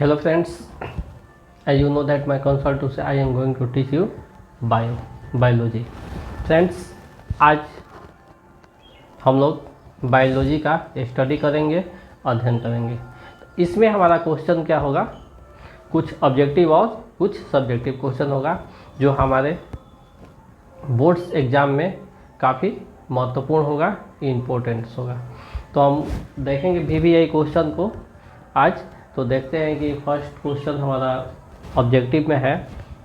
Hello friends, as you know that my consult to say I am going to teach you biology. Friends, आज हम लोग biology का study करेंगे, अध्ययन करेंगे। इसमें हमारा क्वेश्चन क्या होगा, कुछ ऑब्जेक्टिव और कुछ सब्जेक्टिव क्वेश्चन होगा जो हमारे बोर्ड्स एग्ज़ाम में काफ़ी महत्वपूर्ण होगा, इम्पोर्टेंट्स होगा। तो हम देखेंगे VVI क्वेश्चन को आज। तो देखते हैं कि फर्स्ट क्वेश्चन हमारा ऑब्जेक्टिव में है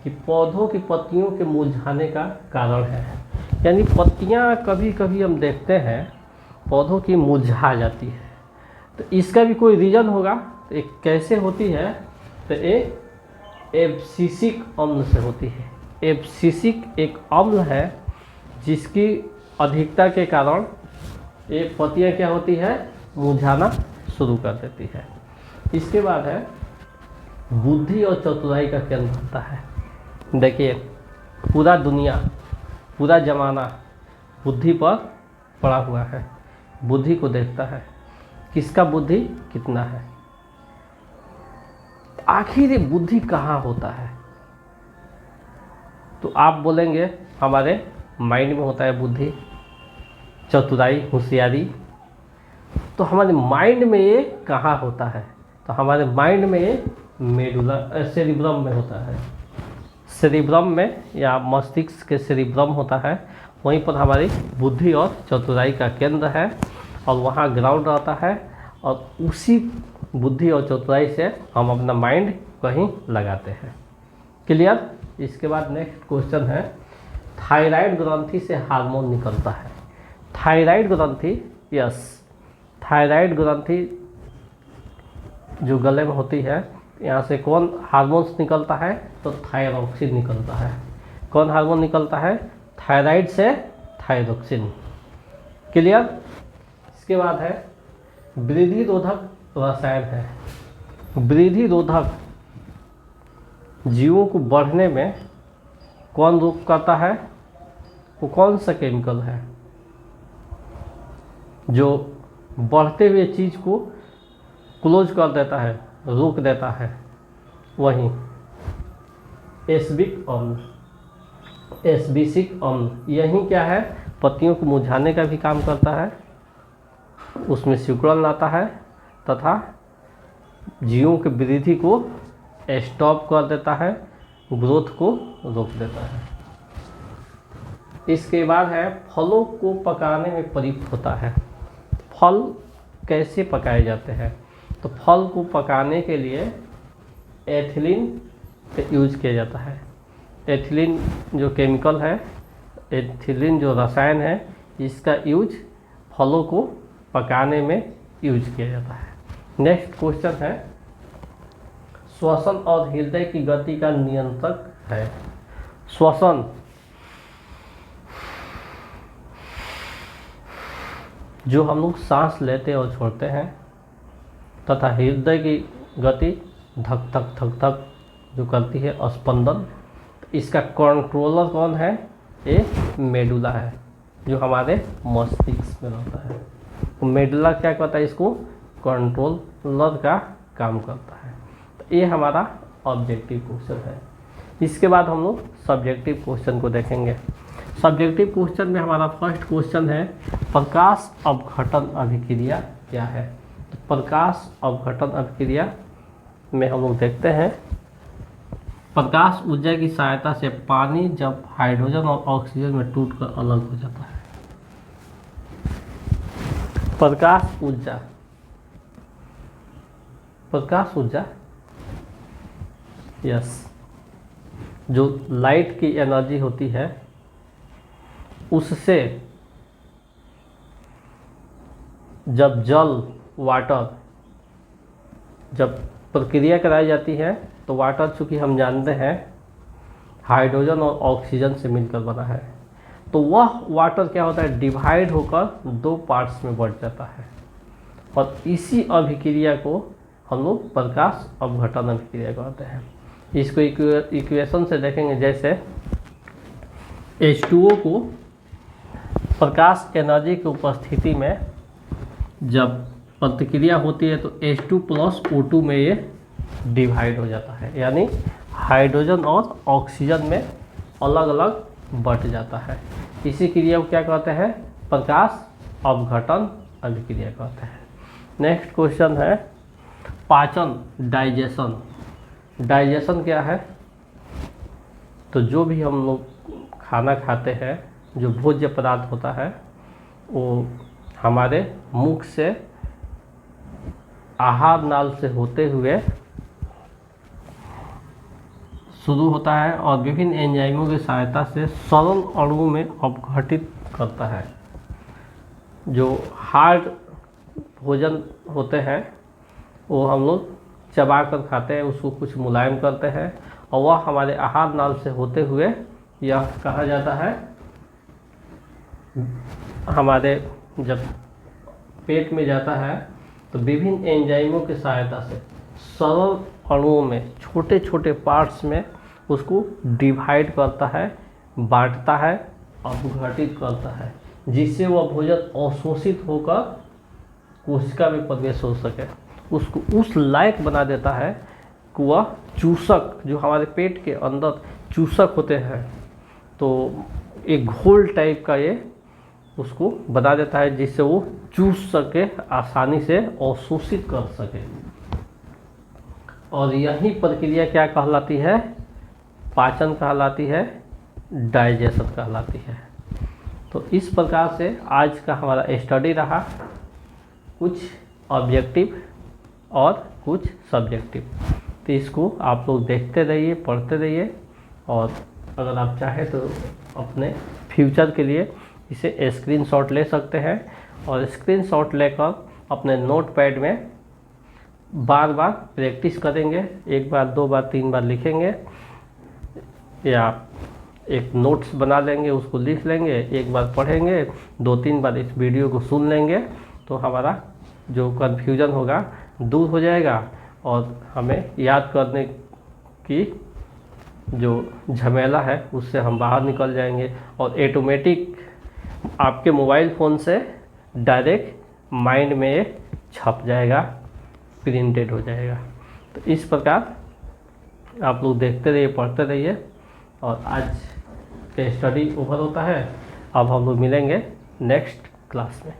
कि पौधों की पत्तियों के मुरझाने का कारण है। यानी पत्तियां कभी कभी हम देखते हैं पौधों की मुरझा जाती है, तो इसका भी कोई रीज़न होगा। तो एक कैसे होती है, तो एब्सिसिक अम्ल से होती है। एब्सिसिक एक अम्ल है जिसकी अधिकता के कारण ये पत्तियां क्या होती है, मुरझाना शुरू कर देती है। इसके बाद है बुद्धि और चतुराई का केंद्र होता है। देखिए, पूरा दुनिया, पूरा जमाना बुद्धि पर पड़ा हुआ है, बुद्धि को देखता है, किसका बुद्धि कितना है। आखिर ये बुद्धि कहाँ होता है, तो आप बोलेंगे हमारे माइंड में होता है बुद्धि, चतुराई, होशियारी। तो हमारे माइंड में ये कहाँ होता है, तो हमारे माइंड में ये मेडुला सेरिब्रम में होता है। सेरिब्रम में या मस्तिष्क के सेरिब्रम होता है, वहीं पर हमारी बुद्धि और चतुराई का केंद्र है और वहाँ ग्राउंड रहता है। और उसी बुद्धि और चतुराई से हम अपना माइंड कहीं लगाते हैं। क्लियर। इसके बाद नेक्स्ट क्वेश्चन है, थायराइड ग्रंथि से हार्मोन निकलता है। थायराइड ग्रंथि, यस, थायराइड ग्रंथि जो गले में होती है, यहाँ से कौन हार्मोन्स निकलता है, तो थायरॉक्सिन निकलता है। कौन हार्मोन निकलता है, थायराइड से थायरॉक्सिन। क्लियर। इसके बाद है वृद्धि रोधक रसायन है। वृद्धि रोधक जीवों को बढ़ने में कौन रोक करता है, वो कौन सा केमिकल है जो बढ़ते हुए चीज़ को क्लोज कर देता है, रोक देता है। वहीं एस्बिक अम्ल, एस्बिसिक अम्ल, यही क्या है, पत्तियों को मुरझाने का भी काम करता है, उसमें सिकुड़न लाता है तथा जीवों की वृद्धि को स्टॉप कर देता है, ग्रोथ को रोक देता है। इसके बाद है फलों को पकाने में प्रयुक्त होता है। फल कैसे पकाए जाते हैं, तो फल को पकाने के लिए एथिलीन का यूज किया जाता है। एथिलीन जो केमिकल है, एथिलीन जो रसायन है, इसका यूज फलों को पकाने में यूज किया जाता है। नेक्स्ट क्वेश्चन है, श्वसन और हृदय की गति का नियंत्रक है। श्वसन, जो हम लोग सांस लेते और छोड़ते हैं, तथा हृदय की गति धक धक धक धक जो करती है, स्पंदन, इसका कंट्रोलर कौन है, ये मेडुला है जो हमारे मस्तिष्क में रहता है। तो मेडुला क्या करता है, इसको कंट्रोलर का काम करता है। तो ये हमारा ऑब्जेक्टिव क्वेश्चन है। इसके बाद हम लोग सब्जेक्टिव क्वेश्चन को देखेंगे। सब्जेक्टिव क्वेश्चन में हमारा फर्स्ट क्वेश्चन है, प्रकाश अपघटन अभिक्रिया क्या है। तो प्रकाश अपघटन अभिक्रिया में हम लोग देखते हैं, प्रकाश ऊर्जा की सहायता से पानी जब हाइड्रोजन और ऑक्सीजन में टूटकर अलग हो जाता है। प्रकाश ऊर्जा, प्रकाश ऊर्जा, यस, जो लाइट की एनर्जी होती है, उससे जब जल, वाटर, जब प्रक्रिया कराई जाती है, तो वाटर चूँकि हम जानते हैं हाइड्रोजन और ऑक्सीजन से मिलकर बना है, तो वह वाटर क्या होता है, डिवाइड होकर दो पार्ट्स में बढ़ जाता है। और इसी अभिक्रिया को हम लोग प्रकाश अपघटन अभिक्रिया कहते हैं। इसको इक्वेशन से देखेंगे, जैसे H2O को प्रकाश एनर्जी की उपस्थिति में जब प्रतिक्रिया होती है तो H2 + O2 में ये डिवाइड हो जाता है, यानी हाइड्रोजन और ऑक्सीजन में अलग अलग बट जाता है। इसी क्रिया को क्या कहते हैं? प्रकाश अपघटन अभिक्रिया कहते हैं। नेक्स्ट क्वेश्चन है पाचन, डाइजेशन। डाइजेशन क्या है? तो जो भी हम लोग खाना खाते हैं, जो भोज्य पदार्थ होता है, वो हमारे मुख से आहार नाल से होते हुए शुरू होता है और विभिन्न एंजाइमों की सहायता से सरल अणुओं में अपघटित करता है। जो हार्ड भोजन होते हैं वो हम लोग चबा कर खाते हैं, उसको कुछ मुलायम करते हैं और वह हमारे आहार नाल से होते हुए यह कहा जाता है, हमारे जब पेट में जाता है तो विभिन्न एंजाइमों की सहायता से सरल अणुओं में छोटे छोटे पार्ट्स में उसको डिवाइड करता है, बांटता है, अपघटित करता है, जिससे वह भोजन अवशोषित होकर कोशिका में प्रवेश हो सके। उसको उस लायक बना देता है कि वह चूसक, जो हमारे पेट के अंदर चूसक होते हैं, तो एक घोल टाइप का ये उसको बना देता है, जिससे वो चूस सके, आसानी से अवशोषित कर सके। और यही प्रक्रिया क्या कहलाती है? पाचन कहलाती है, डाइजेशन कहलाती है। तो इस प्रकार से आज का हमारा स्टडी रहा, कुछ ऑब्जेक्टिव और कुछ सब्जेक्टिव। तो इसको आप लोग देखते रहिए, पढ़ते रहिए, और अगर आप चाहें तो अपने फ्यूचर के लिए इसे स्क्रीनशॉट ले सकते हैं और स्क्रीनशॉट लेकर अपने नोटपैड में बार बार प्रैक्टिस करेंगे। एक बार, दो बार, तीन बार लिखेंगे या एक नोट्स बना लेंगे, उसको लिख लेंगे, एक बार पढ़ेंगे, दो तीन बार इस वीडियो को सुन लेंगे, तो हमारा जो कन्फ्यूज़न होगा दूर हो जाएगा और हमें याद करने की जो झमेला है उससे हम बाहर निकल जाएंगे और ऑटोमेटिक आपके मोबाइल फ़ोन से डायरेक्ट माइंड में ये छप जाएगा, प्रिंटेड हो जाएगा। तो इस प्रकार आप लोग देखते रहिए, पढ़ते रहिए। और आज के स्टडी ओवर होता है। अब हम लोग मिलेंगे नेक्स्ट क्लास में।